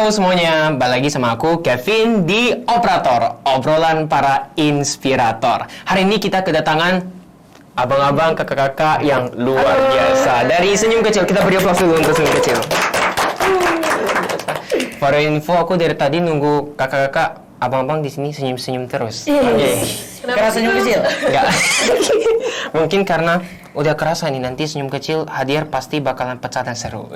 Halo semuanya, balik lagi sama aku Kevin di Operator, obrolan para inspirator. Hari ini kita kedatangan abang-abang, kakak-kakak yang luar biasa. Dari Senyum Kecil, kita beri aplaus dulu untuk Senyum Kecil. For info, aku dari tadi nunggu kakak-kakak, abang-abang di sini senyum-senyum terus. Karena senyum kecil? Enggak. Mungkin karena udah kerasa nih nanti Senyum Kecil hadir pasti bakalan pecah dan seru.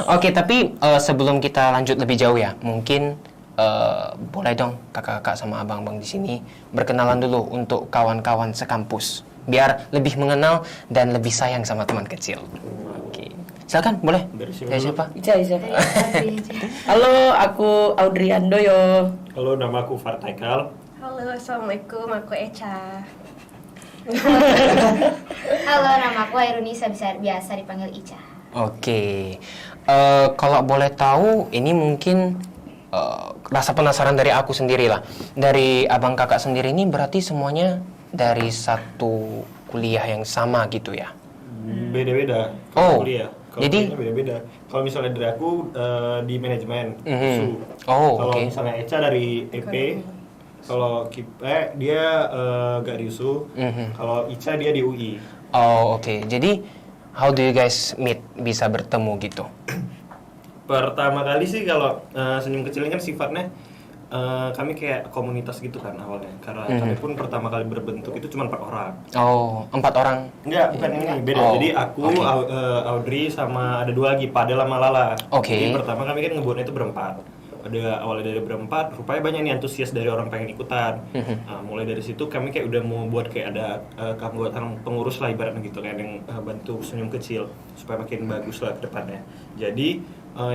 Oke, tapi sebelum kita lanjut lebih jauh ya, mungkin boleh dong kakak-kakak sama abang-abang di sini berkenalan dulu untuk kawan-kawan sekampus, biar lebih mengenal dan lebih sayang sama teman kecil. Oke, silakan boleh. Dari siapa? Ica. Halo, aku Audrey Andoyo. Halo, nama aku Fartaikal. Halo, assalamualaikum. Aku Echa. Halo, nama aku Airunisa, biasa dipanggil Ica. Oke, kalau boleh tahu, ini mungkin rasa penasaran dari aku sendiri lah. Dari abang kakak sendiri ini berarti semuanya dari satu kuliah yang sama gitu ya? Beda-beda. Oh, kuliah. jadi beda-beda. Kalau misalnya dari aku di manajemen. Oh, kalau oke. misalnya Echa dari EP. Kalau dia gak di USU. Kalau Ica dia di UI. Oh, oke. Jadi, how do you guys meet, bisa bertemu gitu? Pertama kali sih kalau Senyum Kecil ini kan sifatnya kami kayak komunitas gitu kan awalnya. Karena kami pun pertama kali berbentuk itu cuma 4 orang. Oh, 4 orang? Enggak, bukan ini, beda. Oh, Jadi aku, Audrey, sama ada 2 lagi, Padel sama Lala. Oke. Jadi pertama kami kan ngebuatnya itu berempat. Awalnya dari berempat, rupanya banyak nih antusias dari orang pengen ikutan. Nah, mulai dari situ kami kayak udah mau buat kayak ada keanggotaan pengurus lah ibaratnya gitu, kayak yang bantu Senyum Kecil supaya makin bagus lah ke depannya. Jadi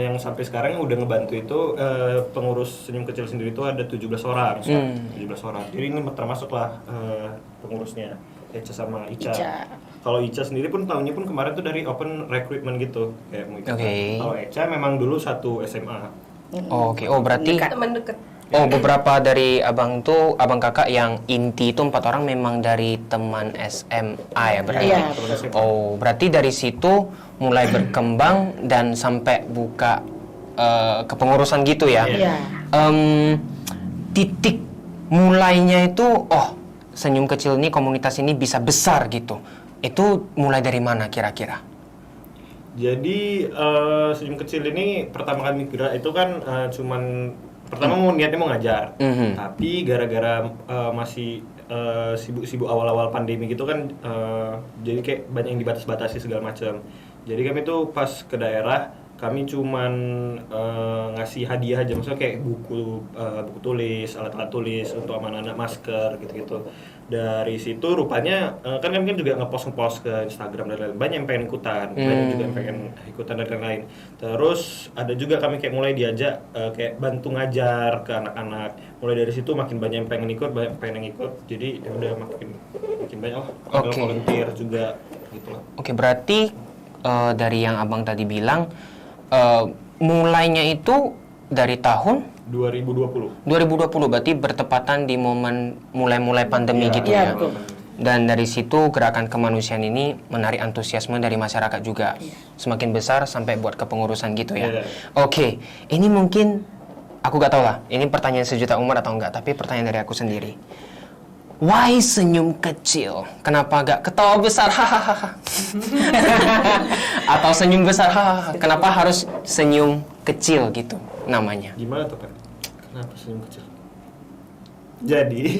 yang sampai sekarang udah ngebantu itu pengurus Senyum Kecil sendiri itu ada 17 orang. 17 orang. Jadi ini termasuk lah pengurusnya Echa sama Ica. Kalau Ica sendiri pun tahunnya pun kemarin tuh dari open recruitment gitu, kayak mau ikutan. Kalau Echa memang dulu satu SMA. Oh, oke. Oh, berarti Teman dekat. oh, beberapa dari abang tuh, abang kakak yang inti itu 4 orang memang dari teman SMA ya berarti? Iya. Oh, berarti dari situ mulai berkembang dan sampai buka kepengurusan gitu ya? Iya. Titik mulainya itu, oh, Senyum Kecil ini, komunitas ini bisa besar gitu. Itu mulai dari mana kira-kira? Jadi Senyum Kecil ini pertama kali gerak itu kan cuman pertama niatnya mau ngajar, tapi gara-gara masih sibuk-sibuk awal-awal pandemi gitu kan, jadi kayak banyak yang dibatas-batasi segala macam. Jadi kami tuh pas ke daerah kami cuman ngasih hadiah aja, maksudnya kayak buku tulis, alat-alat tulis untuk anak-anak, masker gitu-gitu. Dari situ rupanya kan kami juga ngepost ke Instagram dan lain-lain. Banyak yang pengen ikutan, banyak juga yang pengen ikutan dan lain-lain. Terus ada juga kami kayak mulai diajak kayak bantu ngajar ke anak-anak. Mulai dari situ makin banyak yang pengen ikut, banyak yang pengen ikut. Jadi ya udah makin banyak lah. Ada volunteer juga gitu lah. Oke, berarti dari yang abang tadi bilang mulainya itu dari tahun 2020 berarti bertepatan di momen mulai pandemi gitu ya. Betul. Dan dari situ gerakan kemanusiaan ini menarik antusiasme dari masyarakat juga. Semakin besar sampai buat kepengurusan gitu ya. Oke, ini mungkin aku gak tahu lah, ini pertanyaan sejuta umat atau enggak, tapi pertanyaan dari aku sendiri. Why Senyum Kecil? Kenapa gak ketawa besar? Hahaha. Atau senyum besar? Hahaha. Kenapa harus Senyum Kecil gitu namanya? Gimana tuh, Pak? Kenapa Senyum Kecil? Jadi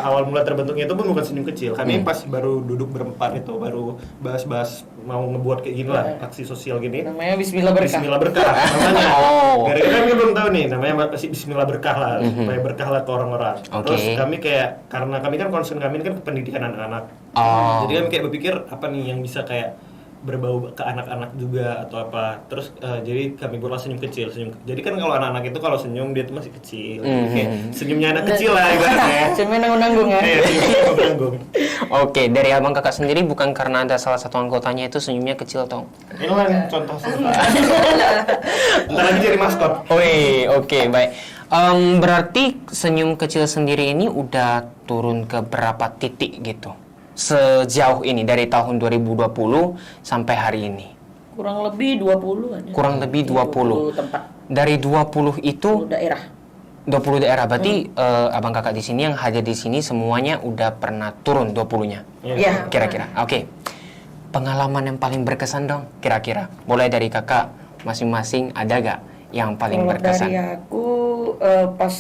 awal mula terbentuknya itu pun bukan Senyum Kecil. Kami pas baru duduk berempat itu, baru bahas-bahas mau ngebuat kayak gini lah, aksi sosial gini. Namanya Bismillah Berkah. Bismillah Berkah namanya. Gara-gara kami belum tahu nih, namanya Bismillah Berkah lah, supaya berkah lah ke orang-orang. Terus kami kayak, karena kami kan concern kami kan ke pendidikan anak-anak. Jadi kami kayak berpikir apa nih yang bisa kayak berbau ke anak-anak juga atau apa. Terus jadi kami buatlah Senyum Kecil. Jadi kan kalau anak-anak itu kalau senyum dia tuh masih kecil. Jadi kayak senyumnya anak kecil lah ibaratnya. Senyumnya nanggung-nanggung ya. Iya, senyumnya nanggung. Oke, dari abang kakak sendiri bukan karena ada salah satu anggotanya itu senyumnya kecil toh? Ini kan contoh sebentar. Ntar lagi jadi maskot. Wih, oke, baik. Berarti Senyum Kecil sendiri ini udah turun ke berapa titik gitu sejauh ini dari tahun 2020 sampai hari ini? Kurang lebih 20 ada. Kurang lebih 20. tempat. Dari 20 itu 20 daerah. 20 daerah. Berarti abang kakak di sini yang hadir di sini semuanya udah pernah turun 20-nya. Iya. Kira-kira. Oke. Pengalaman yang paling berkesan dong kira-kira. Mulai dari kakak masing-masing ada gak yang paling Kalau berkesan? dari aku pas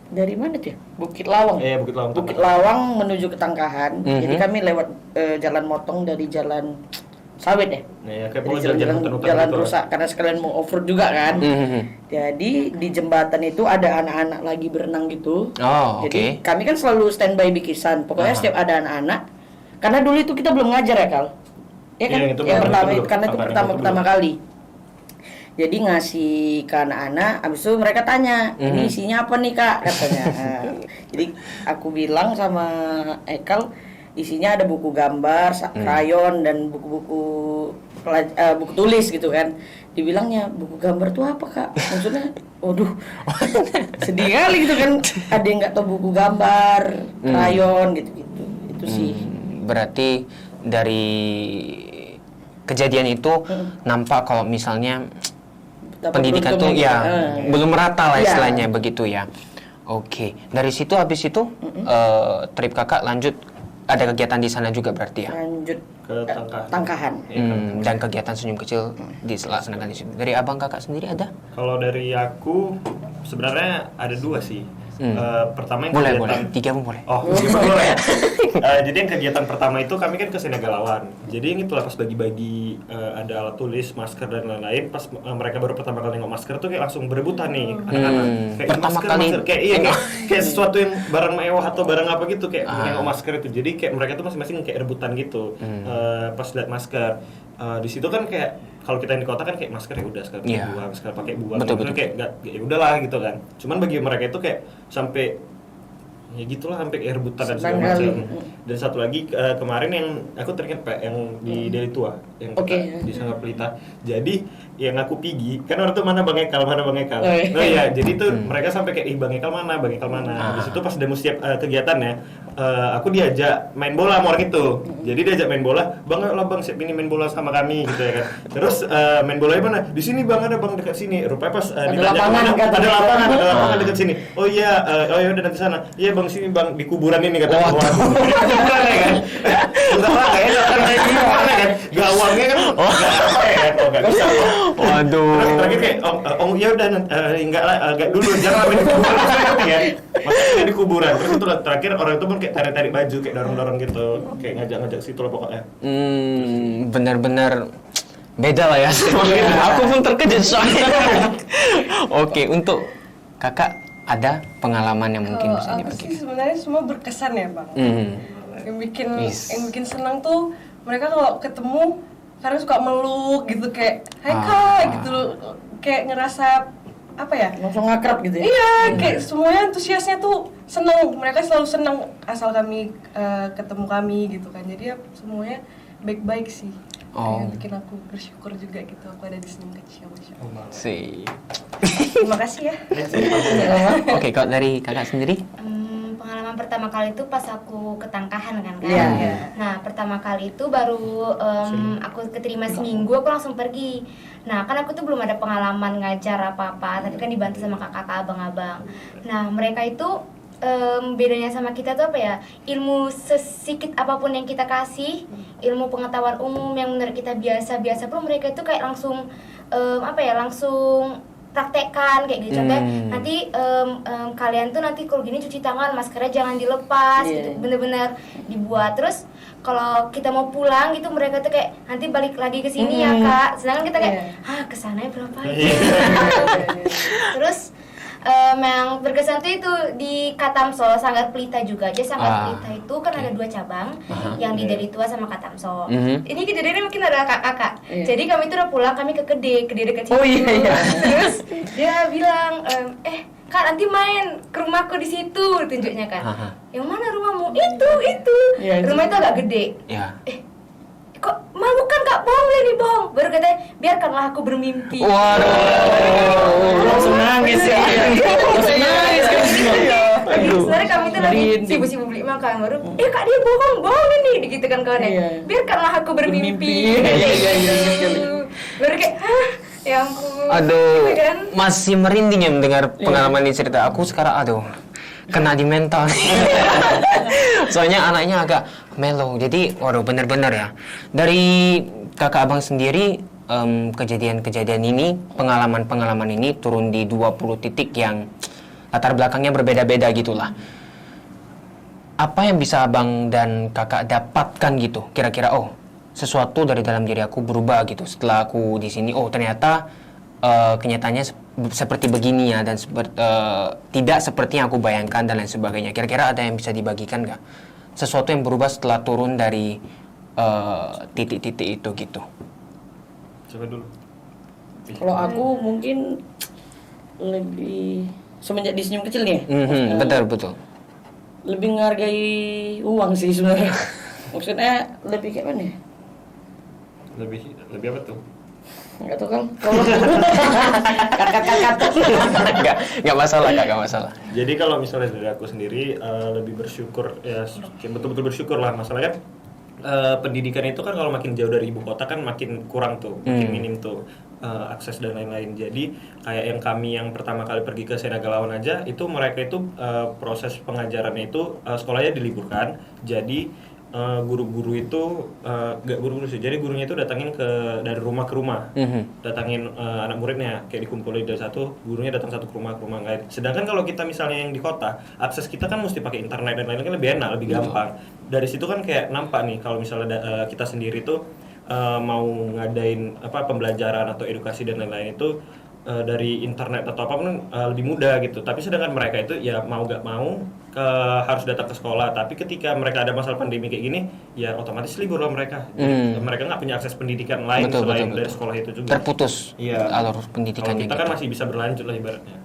dari mana tuh? Ya? Bukit Lawang. Iya, Bukit Lawang. Bukit Lawang menuju ke Tangkahan. Mhm. Jadi kami lewat jalan motong dari jalan sawit ya. Nah, ya, kayak Jadi pokoknya jalan hutan-hutan jalan gitu lah. rusak karena sekalian mau off-road juga kan. Mhm. Jadi di jembatan itu ada anak-anak lagi berenang gitu. Oh, Jadi oke. kami kan selalu standby bikisan. Pokoknya Aha. setiap ada anak-anak, karena dulu itu kita belum ngajar ya Kal. Ya kan? Iya, itu yang belum, pertama itu itu belum. karena itu Angkatan pertama itu kali. Jadi ngasih ke anak-anak, abis itu mereka tanya, ini isinya apa nih kak? Katanya. Nah, jadi aku bilang sama Ekal, isinya ada buku gambar, krayon dan buku-buku buku tulis gitu kan. Dibilangnya buku gambar tuh apa kak? Maksudnya, waduh, sedih kali gitu kan. Ada yang nggak tahu buku gambar, krayon gitu-gitu. Itu sih. Berarti dari kejadian itu nampak kalau misalnya Betapa pendidikan tuh beruntungnya ya kita. belum merata lah Iya. istilahnya begitu ya. Oke, dari situ habis itu trip kakak lanjut ada kegiatan di sana juga berarti ya. Lanjut Ke Tangkahan. Tangkahan. Dan kegiatan senyum kecil dilaksanakan di situ. Dari abang kakak sendiri ada? Kalau dari aku sebenarnya ada dua sih. Pertama yang Boleh, kegiatan boleh. 3 pun boleh. Oh, gimana boleh? Jadi yang kegiatan pertama itu kami kan ke Senegalawan. Jadi yang itulah pas bagi-bagi ada alat tulis, masker dan lain-lain. Pas mereka baru pertama kali nengok masker tuh kayak langsung berebutan nih anak-anak. Kayak Pertama kali kayak iya kayak sesuatu yang barang mewah atau barang apa gitu kayak nengok masker itu. Jadi kayak mereka tuh masing-masing kayak rebutan gitu. Pas lihat masker. Di situ kan kayak kalau kita yang di kota kan kayak masker ya udah sekarang Iya. buang, sekarang pakai buang. Betul, Maksudnya betul. kayak nggak ya udahlah gitu kan. Cuman bagi mereka itu kayak sampai ya gitulah sampai kayak rebutan dan segala Senang kali. macam. Dan satu lagi kemarin yang aku teringat Pak yang di Deli Tua yang Oke. di Sanggar Pelita. Jadi yang aku pigi kan orang tuh mana Bang Ekal. Oh, iya. Nah ya jadi tuh mereka sampai kayak ih Bang Ekal mana. Habis itu pas demo setiap kegiatannya aku diajak main bola sama orang itu. Jadi diajak main bola, Bang ayolah Bang siap ini main bola sama kami gitu ya kan. Terus main bolanya mana? Di sini Bang ada Bang dekat sini. Rupanya pas ditanya lapangan, kemana, katanya. ada lapangan dekat sini. Oh iya, oh ya udah nanti sana. Iya Bang sini Bang di kuburan ini kata Waduh. kuburan ya kan. Enggak lah kayaknya gimana kan. Gawangnya kan enggak apa ya kan. Oh enggak bisa. Waduh. Terus terakhir kayak oh ya udah enggak lah agak dulu jangan main di kuburan ya. Maksudnya di kuburan. Terus itu terakhir orang itu pun kayak tarik-tarik baju kayak dorong-dorong gitu. Kayak ngajak-ngajak situ lah pokoknya. Benar-benar beda lah ya. Aku pun terkejut soalnya. Oke, untuk kakak ada pengalaman yang mungkin Kalau bisa aku dibagi? sih sebenarnya semua berkesan ya bang. Yes. Yang bikin senang tuh mereka kalau ketemu kadang suka meluk gitu kayak hai kak gitu loh. Kayak ngerasa apa ya? Langsung ngakrab gitu ya. Iya, kayak semuanya antusiasnya tuh seneng. Mereka selalu seneng asal kami ketemu kami gitu kan. Jadi ya semuanya baik-baik sih. Oh. Yang bikin aku bersyukur juga gitu. Aku ada di senyum kecil. Masya Allah. Si. Terima kasih ya. Oke, kalau dari kakak sendiri? Pengalaman pertama kali itu pas aku ke Tangkahan kan. Iya, iya. Nah pertama kali itu baru aku keterima seminggu aku langsung pergi. Nah kan aku tuh belum ada pengalaman ngajar apa-apa, tapi kan dibantu sama kakak-kakak abang-abang. Nah mereka itu bedanya sama kita tuh apa ya, ilmu sesikit apapun yang kita kasih, ilmu pengetahuan umum yang menurut kita biasa-biasa pun mereka itu kayak langsung langsung praktekkan kayak gitu. Contohnya nanti kalian tuh nanti kalau gini cuci tangan, maskernya jangan dilepas gitu, bener-bener dibuat. Terus kalau kita mau pulang gitu mereka tuh kayak nanti balik lagi ke sini ya kak, sedangkan kita kayak kesananya berapa ya. Terus yang berkesan tuh itu di Katamso, Sanggar Pelita juga. Jadi Sanggar Pelita itu kan ada 2 cabang, yang di Deli Tua sama Katamso. Ini kejadiannya mungkin ada kakak. Jadi kami tuh udah pulang, kami ke Kede dekat situ. Oh iya. Terus dia bilang, kak nanti main ke rumahku di situ, tunjuknya kan. Yang mana rumahmu? Itu. Ya, Rumah itu agak gede. Ya. Kok malu kan kak, boleh nih bong. Baru katanya biarkanlah aku bermimpi. Waduh. Langsung nangis ya. Langsung nangis kan. Tapi sebenarnya kami itu lagi Merinding. sibuk-sibuk beli makan baru. Kak dia bohong ini, gitu kan kawannya. Iya. Biarkanlah aku bermimpi. Iya. Baru kayak, hah, ya ampun. Aduh, Gitu kan? masih merinding ya mendengar pengalaman ini cerita. Aku sekarang kena di mental. Soalnya anaknya agak mellow. Jadi, waduh bener-bener ya. Dari kakak abang sendiri, kejadian-kejadian ini, pengalaman-pengalaman ini turun di 20 titik yang latar belakangnya berbeda-beda gitulah. Apa yang bisa abang dan kakak dapatkan gitu? Kira-kira, sesuatu dari dalam diri aku berubah gitu setelah aku di sini. Ternyata kenyataannya seperti begini ya, dan tidak seperti yang aku bayangkan dan lain sebagainya. Kira-kira ada yang bisa dibagikan nggak? Sesuatu yang berubah setelah turun dari titik-titik itu gitu. Coba dulu. Kalau aku mungkin lebih semenjak di Senyum Kecil nih. Betul. Lebih menghargai uang sih sebenarnya. Maksudnya lebih kayak mana ya? Lebih apa tuh? Enggak tahu kan. Kalau kat. Nggak masalah kak, nggak masalah. Jadi kalau misalnya dari aku sendiri lebih bersyukur ya, betul-betul bersyukur lah. Masalahnya pendidikan itu kan kalau makin jauh dari ibu kota kan makin kurang tuh, makin minim tuh akses dan lain-lain. Jadi kayak yang kami yang pertama kali pergi ke Senagalawan aja, itu mereka itu proses pengajarannya itu sekolahnya diliburkan. Jadi guru-guru itu nggak guru-guru sih, jadi gurunya itu datangin dari rumah ke rumah, datangin anak muridnya, kayak dikumpulin dari satu, gurunya datang satu ke rumah lain. Sedangkan kalau kita misalnya yang di kota, akses kita kan mesti pakai internet dan lain-lain, kan lebih enak, lebih gampang. Dari situ kan kayak nampak nih kalau misalnya kita sendiri tuh mau ngadain pembelajaran atau edukasi dan lain-lain itu dari internet atau apapun lebih mudah gitu. Tapi sedangkan mereka itu ya mau gak mau harus datang ke sekolah. Tapi ketika mereka ada masalah pandemi kayak gini, ya otomatis libur lah mereka. Jadi, mereka nggak punya akses pendidikan lain selain dari sekolah itu juga. Terputus alur pendidikannya. Kalau kita kan gitu. masih bisa berlanjut lah ibaratnya.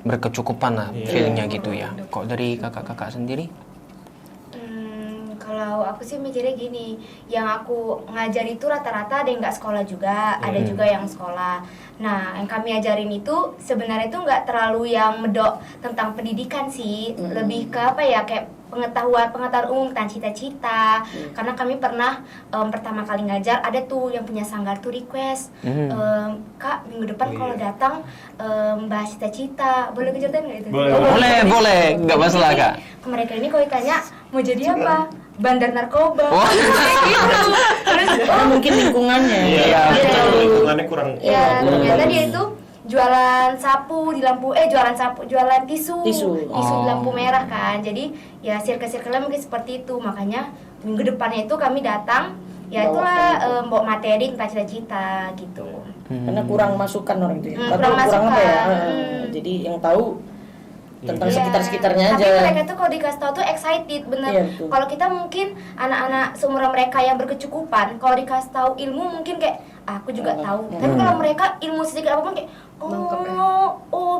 Berkecukupan lah feelingnya gitu ya. Kok dari kakak-kakak sendiri? Kalau aku sih mikirnya gini, yang aku ngajar itu rata-rata ada yang nggak sekolah juga, ada juga yang sekolah. Nah, yang kami ajarin itu sebenarnya itu nggak terlalu yang medok tentang pendidikan sih, lebih ke apa ya, kayak pengetahuan umum tentang cita-cita. Karena kami pernah pertama kali ngajar ada tuh yang punya sanggar tuh request, Kak minggu depan kalau datang bahas cita-cita, boleh kejadian nggak itu? Boleh, nggak masalah kak. Ke mereka ini kalau ditanya mau jadi apa? Bandar narkoba. Wah. Kayak gitu. Terus mungkin lingkungannya. Iya, lingkungannya kurang. ya ternyata dia itu jualan sapu di lampu jualan tisu di lampu merah kan. Jadi ya circle-circle mungkin seperti itu. Makanya minggu depannya itu kami datang, ya itulah bawa materi tentang cita-cita gitu. Karena kurang masukan orang itu ya. Kurang apa ya? masukan. Jadi yang tahu tentang Iya. sekitar-sekitarnya aja. Tapi mereka tuh kalau dikasih tahu tuh excited bener. Iya, betul. Kalau kita mungkin anak-anak seumuran mereka yang berkecukupan, kalau dikasih tahu ilmu mungkin kayak aku juga tahu. Tapi kalau mereka ilmu sedikit apapun kayak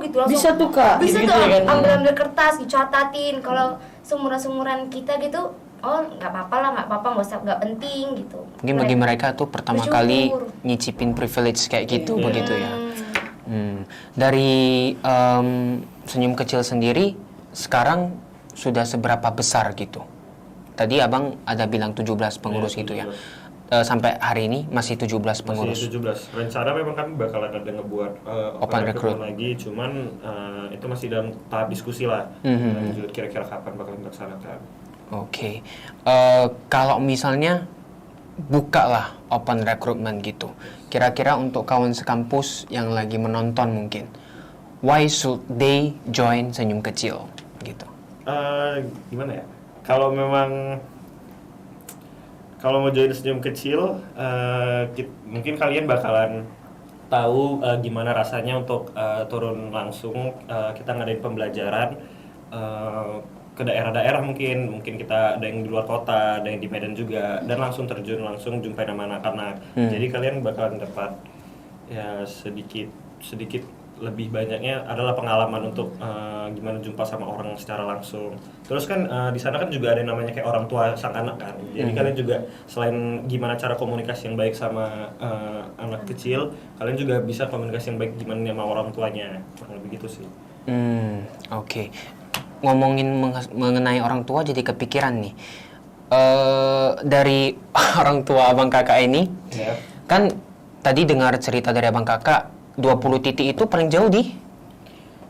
gitu langsung. Bisa tuh kak. Bisa gitu tuh ya kan? ambil kertas dicatatin. Kalau seumuran kita gitu, nggak apa-apa nggak penting gitu. Mungkin bagi mereka tuh pertama Bersyukur. kali nyicipin privilege kayak gitu begitu ya. Dari Senyum Kecil sendiri sekarang sudah seberapa besar gitu? Tadi abang ada bilang 17 pengurus gitu ya. Sampai hari ini masih 17 pengurus. Masih 17. Rencana memang kami bakalan ada ngebuat Open recruit lagi, cuman itu masih dalam tahap diskusi lah. Lanjut kira-kira kapan bakal dilaksanakan. Oke. Kalau misalnya buka lah open recruitment gitu, kira-kira untuk kawan sekampus yang lagi menonton mungkin, why should they join Senyum Kecil gitu? Gimana ya? Kalau mau join Senyum Kecil, mungkin kalian bakalan tahu gimana rasanya untuk turun langsung kita ngadain pembelajaran ke daerah-daerah, mungkin kita ada yang di luar kota, ada yang di Medan juga, dan langsung terjun, langsung jumpai sama anak-anak. Jadi kalian bakalan dapat ya sedikit lebih banyaknya adalah pengalaman untuk gimana jumpa sama orang secara langsung. Terus kan di sana kan juga ada yang namanya kayak orang tua sang anak kan. Jadi kalian juga selain gimana cara komunikasi yang baik sama anak kecil, kalian juga bisa komunikasi yang baik gimana sama orang tuanya. Kurang lebih gitu sih. Oke. ngomongin mengenai orang tua jadi kepikiran nih. Dari orang tua abang kakak ini, kan tadi dengar cerita dari abang kakak 20 titik itu paling jauh di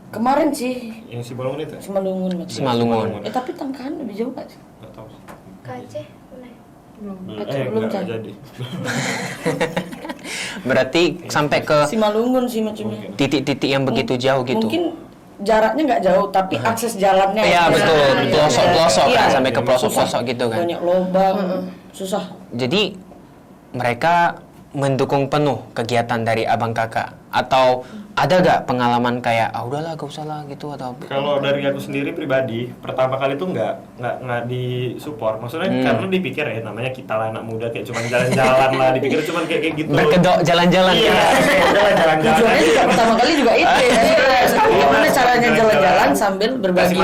Kemarin sih Yang Simalungun itu? Simalungun. tapi Tangkahan lebih jauh gak sih? Nggak tahu. Ke Aceh boleh. Belum, nggak Chan. jadi. Berarti sampai ke Simalungun sih macamnya. titik-titik yang begitu jauh gitu. Mungkin jaraknya nggak jauh, tapi akses jalannya. Iya betul, pelosok-pelosok Iya. kan sampai ke pelosok-pelosok gitu kan. Banyak lubang, susah. Jadi mereka mendukung penuh kegiatan dari abang kakak atau ada gak pengalaman kayak udahlah gak usah lah gitu atau Kalau dari aku sendiri pribadi, pertama kali tuh nggak disupport. Maksudnya karena dipikir ya namanya kita lah anak muda kayak cuma jalan-jalan lah, dipikir cuma kayak gitu. berkedok jalan-jalan Iya, kan? udahlah jalan-jalan. Tujuannya juga pertama kali juga itu ya. Gimana caranya jalan-jalan sambil berbagi.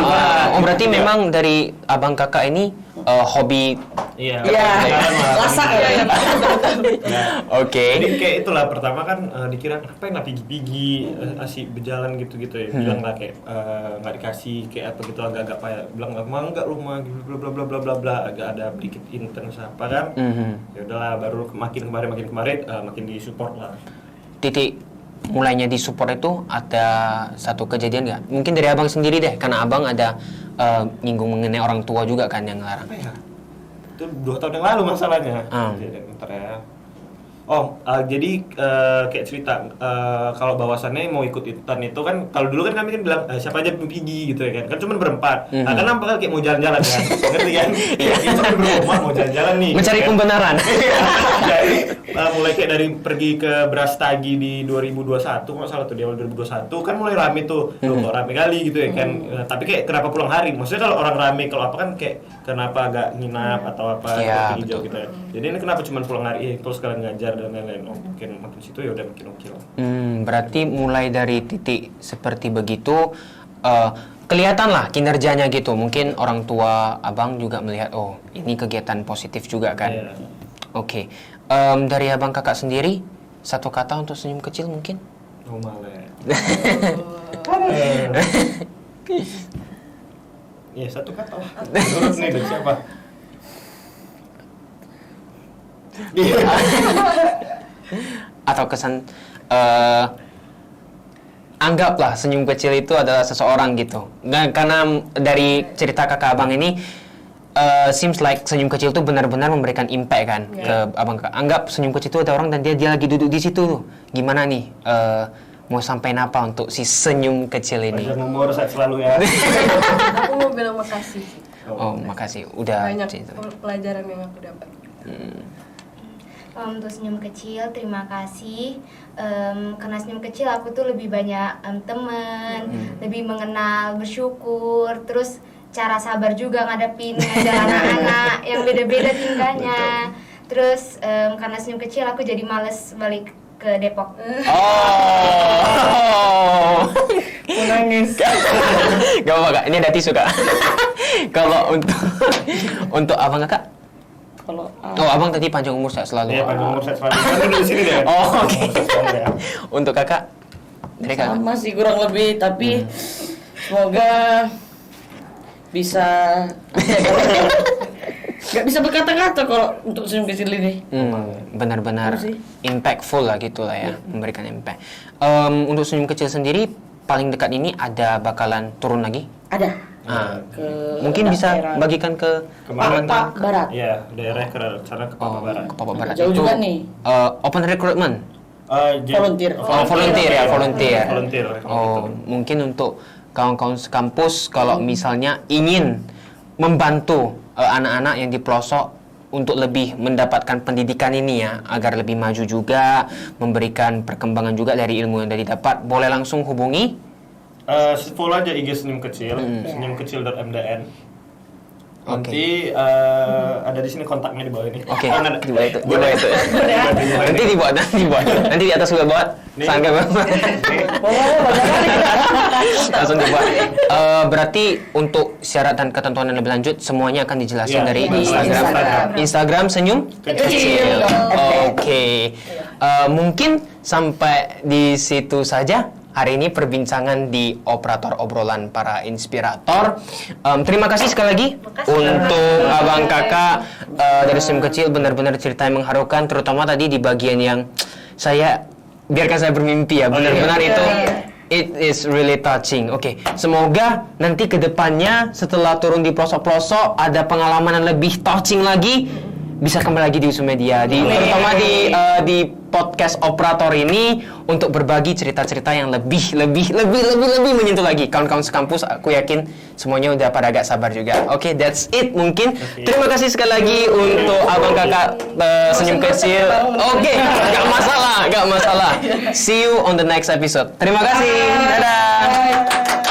Oh berarti memang dari abang kakak ini hobi. Iya. Iya, jalan lah. lasak ya. Oke. Jadi kayak itulah pertama kan dikira ngapain lah pigi-pigi asik berjalan gitu-gitu ya. Bilang lah kayak nggak dikasih kayak apa gitu agak-agak payah. Bilang enggak lu mah gitu bla bla bla bla bla bla agak ada sedikit intens apa kan. Ya udahlah baru makin kemarin makin disupport lah. Titik mulainya disupport itu ada satu kejadian nggak? Mungkin dari abang sendiri deh, karena abang ada nyinggung mengenai orang tua juga kan yang larang. Apa ya? Itu 2 tahun yang lalu masalahnya. Jadi bentar ya. Jadi kayak cerita kalau bahwasannya mau ikut ikutan itu kan kalau dulu kan kami kan bilang siapa aja pergi gitu ya kan cuma berempat. Nah, kan nampak kayak mau jalan-jalan kan. Ngerti kan? Iya, itu kan berempat mau jalan-jalan nih. Mencari kan? pembenaran. Jadi mulai kayak dari pergi ke Brastagi di 2021 nggak salah tuh di awal 2021 kan mulai rame tuh. Loh, kok rame kali gitu ya kan. Tapi kayak kenapa pulang hari? Maksudnya kalau orang rame kalau apa kan kayak kenapa agak nginap atau apa Iya, hijau betul. gitu ya. Jadi ini kenapa cuma pulang hari terus sekalian ngajar dan lain-lain. Mungkin situ ya udah makin oke lah. Berarti mulai dari titik seperti begitu kelihatan lah kinerjanya gitu. Mungkin orang tua abang juga melihat ini kegiatan positif juga kan. Iya. Oke. Dari abang kakak sendiri satu kata untuk senyum kecil mungkin? Male. Ya satu kata lah. Menurut nih dari siapa? Atau kesan anggaplah senyum kecil itu adalah seseorang gitu. Dan karena dari cerita kakak abang ini seems like senyum kecil itu benar-benar memberikan impact kan ke abang kakak. Anggap senyum kecil itu ada orang dan dia lagi duduk di situ. Gimana nih mau sampaikan apa untuk si senyum kecil ini? Panjang umur saya selalu ya. Aku mau bilang makasih sih. Oh, makasih udah Banyak cerita. pelajaran yang aku dapat. Untuk senyum kecil, terima kasih. Karena senyum kecil aku tuh lebih banyak teman, lebih mengenal, bersyukur, terus cara sabar juga ngadepin ngajar anak-anak yang beda-beda tingkahnya. Terus karena senyum kecil aku jadi males balik ke Depok. Oh. Menangis. Gak apa-apa kak, ini ada tisu kak. Kalau untuk abang kakak? Kalau Abang tadi panjang umur saya selalu. Iya, panjang umur saya selalu. Kan dulu di sini deh. Oh, oke. Umur saya selalu ya. Untuk kakak? Dari kakak? sama sih kurang lebih, tapi semoga bisa nggak bisa berkata-kata kalau untuk senyum kecil ini. Benar-benar Iya sih. impactful lah gitu lah ya, memberikan impact. Untuk senyum kecil sendiri paling dekat ini ada bakalan turun lagi? Ada. Ke Mungkin bisa daerah bagikan ke Kemarin Papa Barat. Iya, daerah ke sana ke Papa Barat. ke Papa Barat. Jauh Itu, juga nih. Open recruitment. Volunteer. Volunteer ya, volunteer. Volunteer. Mungkin untuk kawan-kawan sekampus kalau misalnya ingin membantu anak-anak yang di pelosok untuk lebih mendapatkan pendidikan ini ya, agar lebih maju juga, memberikan perkembangan juga dari ilmu yang tadi dapat, boleh langsung hubungi. Follow aja IG senyum kecil, senyumkecil.mdn. Nanti Oke. ada di sini kontaknya di bawah ini. Oke, Oh, nggak ada. di bawah itu. Nanti dibuat. Nanti di atas juga buat. Nih. Sangka langsung dibuat. Berarti untuk syarat dan ketentuan yang lebih lanjut semuanya akan dijelaskan Iya, dari di Instagram senyum Kecil. Oke. Mungkin sampai di situ saja hari ini perbincangan di Operator Obrolan Para Inspirator. Terima kasih sekali lagi untuk abang kakak dari senyum kecil, benar-benar cerita yang mengharukan, terutama tadi di bagian yang biarkan saya bermimpi ya, benar-benar itu it is really touching. Oke, semoga nanti kedepannya setelah turun di pelosok-pelosok ada pengalaman yang lebih touching lagi, bisa kembali lagi di Usu Media, terutama di podcast Operator ini untuk berbagi cerita-cerita yang lebih menyentuh lagi. Kawan-kawan sekampus, aku yakin semuanya udah pada agak sabar juga. Oke, that's it mungkin. Terima kasih sekali lagi untuk abang kakak senyum kecil. Oke, gak masalah. See you on the next episode. Terima kasih. Dadah.